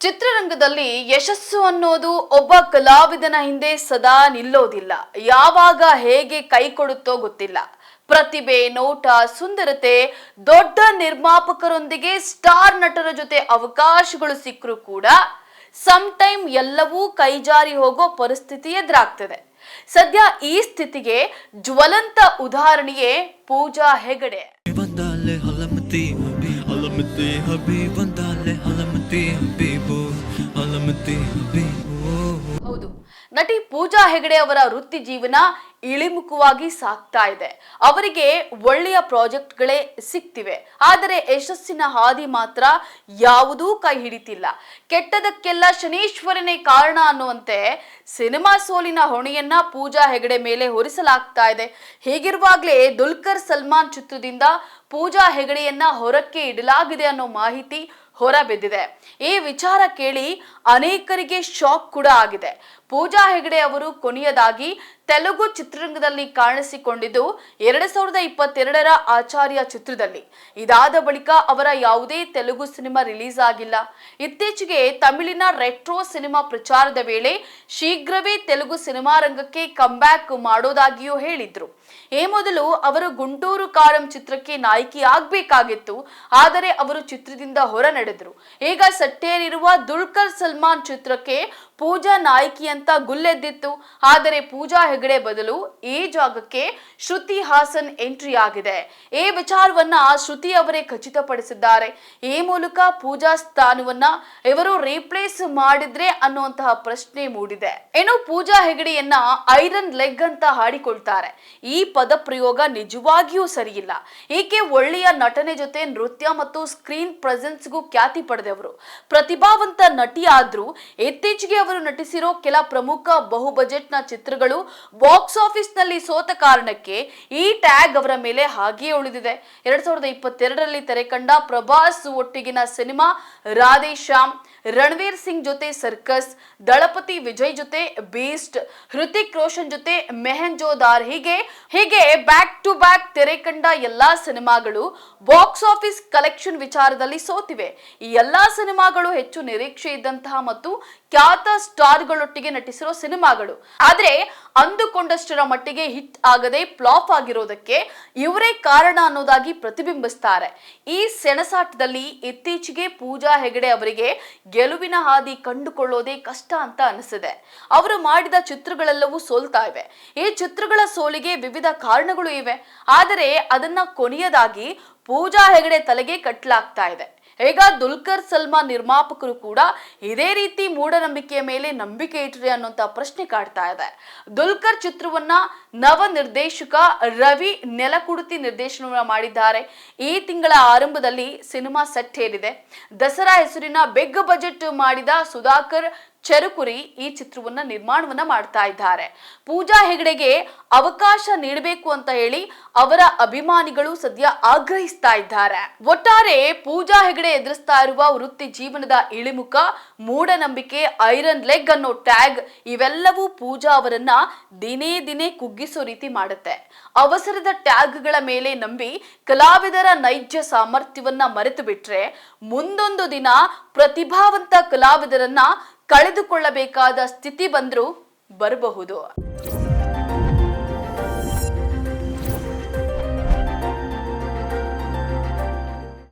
ಚಿತ್ರರಂಗದಲ್ಲಿ ಯಶಸ್ಸು ಅನ್ನೋದು ಒಬ್ಬ ಕಲಾವಿದನ ಹಿಂದೆ ಸದಾ ನಿಲ್ಲೋದಿಲ್ಲ. ಯಾವಾಗ ಹೇಗೆ ಕೈ ಕೊಡುತ್ತೋ ಗೊತ್ತಿಲ್ಲ. ಪ್ರತಿಭೆ, ನೋಟ, ಸುಂದರತೆ, ದೊಡ್ಡ ನಿರ್ಮಾಪಕರೊಂದಿಗೆ ಸ್ಟಾರ್ ನಟರ ಜೊತೆ ಅವಕಾಶಗಳು ಸಿಕ್ಕರೂ ಕೂಡ ಟೈಮ್ ಎಲ್ಲವೂ ಕೈಜಾರಿ ಹೋಗೋ ಪರಿಸ್ಥಿತಿ ಎದುರಾಗ್ತದೆ. ಸದ್ಯ ಈ ಸ್ಥಿತಿಗೆ ಜ್ವಲಂತ ಉದಾಹರಣೆಯೇ ಪೂಜಾ ಹೆಗಡೆ. ಹೌದು, ನಟಿ ಪೂಜಾ ಹೆಗಡೆ ಅವರ ವೃತ್ತಿ ಜೀವನ ಇಳಿಮುಖವಾಗಿ ಸಾಗ್ತಾ ಇದೆ. ಅವರಿಗೆ ಒಳ್ಳೆಯ ಪ್ರಾಜೆಕ್ಟ್ಗಳೇ ಸಿಗ್ತಿವೆ, ಆದರೆ ಯಶಸ್ಸಿನ ಹಾದಿ ಮಾತ್ರ ಯಾವುದೂ ಕೈ ಹಿಡಿತಿಲ್ಲ. ಕೆಟ್ಟದಕ್ಕೆಲ್ಲ ಶನೀಶ್ವರನೇ ಕಾರಣ ಅನ್ನುವಂತೆ ಸಿನಿಮಾ ಸೋಲಿನ ಹೊಣೆಯನ್ನ ಪೂಜಾ ಹೆಗಡೆ ಮೇಲೆ ಹೊರಿಸಲಾಗ್ತಾ ಇದೆ. ಹೀಗಿರುವಾಗಲೇ ದುಲ್ಕರ್ ಸಲ್ಮಾನ್ ಚಿತ್ರದಿಂದ ಪೂಜಾ ಹೆಗಡೆಯನ್ನ ಹೊರಕ್ಕೆ ಇಡಲಾಗಿದೆ ಅನ್ನೋ ಮಾಹಿತಿ ಹೊರಬಿದ್ದಿದೆ. ಈ ವಿಚಾರ ಕೇಳಿ ಅನೇಕರಿಗೆ ಶಾಕ್ ಕೂಡ ಆಗಿದೆ. ಪೂಜಾ ಹೆಗಡೆ ಅವರು ಕೊನೆಯದಾಗಿ ತೆಲುಗು ಚಿತ್ರರಂಗದಲ್ಲಿ ಕಾಣಿಸಿಕೊಂಡಿದ್ದು 2022ರ ಆಚಾರ್ಯ ಚಿತ್ರದಲ್ಲಿ. ಇದಾದ ಬಳಿಕ ಅವರ ಯಾವುದೇ ತೆಲುಗು ಸಿನಿಮಾ ರಿಲೀಸ್ ಆಗಿಲ್ಲ. ಇತ್ತೀಚೆಗೆ ತಮಿಳಿನ ರೆಟ್ರೋ ಸಿನಿಮಾ ಪ್ರಚಾರದ ವೇಳೆ ಶೀಘ್ರವೇ ತೆಲುಗು ಸಿನಿಮಾ ರಂಗಕ್ಕೆ ಕಂಬ್ಯಾಕ್ ಮಾಡೋದಾಗಿಯೂ ಹೇಳಿದ್ರು. ಈ ಮೊದಲು ಅವರು ಗುಂಟೂರು ಕಾರಂ ಚಿತ್ರಕ್ಕೆ ನಾಯಕಿ ಆಗ್ಬೇಕಾಗಿತ್ತು, ಆದರೆ ಅವರು ಚಿತ್ರದಿಂದ ಹೊರ ನಡೆದ್ರು. ಈಗ ಸಟ್ಟೇರಿರುವ ದುಲ್ಕರ್ ಸಲ್ಮಾನ್ ಚಿತ್ರಕ್ಕೆ ಪೂಜಾ ನಾಯಕಿ ಅಂತ ಗುಲ್ಲೆದ್ದಿತ್ತು. ಆದರೆ ಪೂಜಾ ಹೆಗಡೆ ಬದಲು ಈ ಜಾಗಕ್ಕೆ ಶ್ರುತಿ ಹಾಸನ್ ಎಂಟ್ರಿ ಆಗಿದೆ. ಈ ವಿಚಾರವನ್ನ ಶ್ರುತಿ ಅವರೇ ಖಚಿತಪಡಿಸಿದ್ದಾರೆ. ಈ ಮೂಲಕ ಪೂಜಾ ಸ್ಥಾನವನ್ನ ಇವರು ರೀಪ್ಲೇಸ್ ಮಾಡಿದ್ರೆ ಅನ್ನುವಂತಹ ಪ್ರಶ್ನೆ ಮೂಡಿದೆ. ಇನ್ನು ಪೂಜಾ ಹೆಗಡೆಯನ್ನ ಐರನ್ ಲೆಗ್ ಅಂತ ಹಾಡಿಕೊಳ್ತಾರೆ. ಈ ಪದ ಪ್ರಯೋಗ ನಿಜವಾಗಿಯೂ ಸರಿಯಿಲ್ಲ. ಈಕೆ ಒಳ್ಳೆಯ ನಟನೆ ಜೊತೆ ನೃತ್ಯ ಮತ್ತು ಸ್ಕ್ರೀನ್ ಪ್ರೆಸೆನ್ಸ್ಗೂ ಖ್ಯಾತಿ ಪಡೆದವರು. ಪ್ರತಿಭಾವಂತ ನಟಿ ಆದ್ರೂ ಇತ್ತೀಚೆಗೆ ಅವರು ನಟಿಸಿರೋ ಕೆಲ ಪ್ರಮುಖ ಬಹು ಬಜೆಟ್ ನ ಚಿತ್ರಗಳು ಬಾಕ್ಸ್ ಆಫೀಸ್ ನಲ್ಲಿ ಸೋತ ಕಾರಣಕ್ಕೆ ಈ ಟ್ಯಾಗ್ ಅವರ ಮೇಲೆ ಹಾಗೆಯೇ ಉಳಿದಿದೆ. 2022ರಲ್ಲಿ ತೆರೆ ಕಂಡ ಪ್ರಭಾಸ್ ಒಟ್ಟಿಗಿನ ಸಿನಿಮಾ ರಾಧೇಶ್ಯಾಮ್, ರಣವೀರ್ ಸಿಂಗ್ ಜೊತೆ ಸರ್ಕಸ್, ದಳಪತಿ ವಿಜಯ್ ಜೊತೆ ಬೀಸ್ಟ್, ಹೃತಿಕ್ ರೋಷನ್ ಜೊತೆ ಮೆಹಂಜೋದಾರ್, ಹೀಗೆ ಬ್ಯಾಕ್ ಟು ಬ್ಯಾಕ್ ತೆರೆ ಕಂಡ ಎಲ್ಲಾ ಸಿನಿಮಾಗಳು ಬಾಕ್ಸ್ ಆಫೀಸ್ ಕಲೆಕ್ಷನ್ ವಿಚಾರದಲ್ಲಿ ಸೋತಿವೆ. ಈ ಎಲ್ಲಾ ಸಿನಿಮಾಗಳು ಹೆಚ್ಚು ನಿರೀಕ್ಷೆ ಇದ್ದಂತಹ ಮತ್ತು ಖ್ಯಾತ ಸ್ಟಾರ್ಗಳೊಟ್ಟಿಗೆ ನಟಿಸಿರೋ ಸಿನಿಮಾಗಳು. ಆದ್ರೆ ಅಂದುಕೊಂಡಷ್ಟರ ಮಟ್ಟಿಗೆ ಹಿಟ್ ಆಗದೆ ಫ್ಲಾಪ್ ಆಗಿರೋದಕ್ಕೆ ಇವರೇ ಕಾರಣ ಅನ್ನೋದಾಗಿ ಪ್ರತಿಬಿಂಬಿಸ್ತಾರೆ. ಈ ಸೆಣಸಾಟದಲ್ಲಿ ಇತ್ತೀಚೆಗೆ ಪೂಜಾ ಹೆಗಡೆ ಅವರಿಗೆ ಗೆಲುವಿನ ಹಾದಿ ಕಂಡುಕೊಳ್ಳೋದೇ ಕಷ್ಟ ಅಂತ ಅನಿಸಿದೆ. ಅವರು ಮಾಡಿದ ಚಿತ್ರಗಳೆಲ್ಲವೂ ಸೋಲ್ತಾ ಇವೆ. ಈ ಚಿತ್ರಗಳ ಸೋಲಿಗೆ ವಿವಿಧ ಕಾರಣಗಳು ಇವೆ, ಆದರೆ ಅದನ್ನ ಕೊನೆಯದಾಗಿ ಪೂಜಾ ಹೆಗಡೆ ತಲೆಗೆ ಕಟ್ಟಲಾಗ್ತಾ ಇದೆ. ಈಗ ದುಲ್ಕರ್ ಸಲ್ಮಾನ್ ನಿರ್ಮಾಪಕರು ಕೂಡ ಇದೇ ರೀತಿ ಮೂಢನಂಬಿಕೆಯ ಮೇಲೆ ನಂಬಿಕೆ ಇಟ್ಟರೆ ಅನ್ನುವಂತ ಪ್ರಶ್ನೆ ಕಾಡ್ತಾ ಇದೆ. ದುಲ್ಕರ್ ಚಿತ್ರವನ್ನ ನವ ನಿರ್ದೇಶಕ ರವಿ ನೆಲಕುಡುತಿ ನಿರ್ದೇಶನ ಮಾಡಿದ್ದಾರೆ. ಈ ತಿಂಗಳ ಆರಂಭದಲ್ಲಿ ಸಿನಿಮಾ ಸೆಟ್ ಏರಿದೆ. ದಸರಾ ಹೆಸರಿನ ಬಿಗ್ ಬಜೆಟ್ ಮಾಡಿದ ಸುಧಾಕರ್ ಚೆರುಕುರಿ ಈ ಚಿತ್ರವನ್ನ ನಿರ್ಮಾಣವನ್ನ ಮಾಡ್ತಾ ಇದ್ದಾರೆ. ಪೂಜಾ ಹೆಗಡೆಗೆ ಅವಕಾಶ ನೀಡಬೇಕು ಅಂತ ಹೇಳಿ ಅವರ ಅಭಿಮಾನಿಗಳು ಸದ್ಯ ಆಗ್ರಹಿಸ್ತಾ ಇದ್ದಾರೆ. ಒಟ್ಟಾರೆ ಪೂಜಾ ಹೆಗಡೆ ಎದುರಿಸ್ತಾ ಇರುವ ವೃತ್ತಿ ಜೀವನದ ಇಳಿಮುಖ, ಮೂಢನಂಬಿಕೆ, ಐರನ್ ಲೆಗ್ ಅನ್ನೋ ಟ್ಯಾಗ್ ಇವೆಲ್ಲವೂ ಪೂಜಾ ಅವರನ್ನ ದಿನೇ ದಿನೇ ಕುಗ್ಗಿಸೋ ರೀತಿ ಮಾಡುತ್ತೆ. ಅವಸರದ ಟ್ಯಾಗ್ಗಳ ಮೇಲೆ ನಂಬಿ ಕಲಾವಿದರ ನೈಜ ಸಾಮರ್ಥ್ಯವನ್ನ ಮರೆತು ಬಿಟ್ರೆ ಮುಂದೊಂದು ದಿನ ಪ್ರತಿಭಾವಂತ ಕಲಾವಿದರನ್ನ ಕಳೆದುಕೊಳ್ಳಬೇಕಾದ ಸ್ಥಿತಿ ಬರಬಹುದು.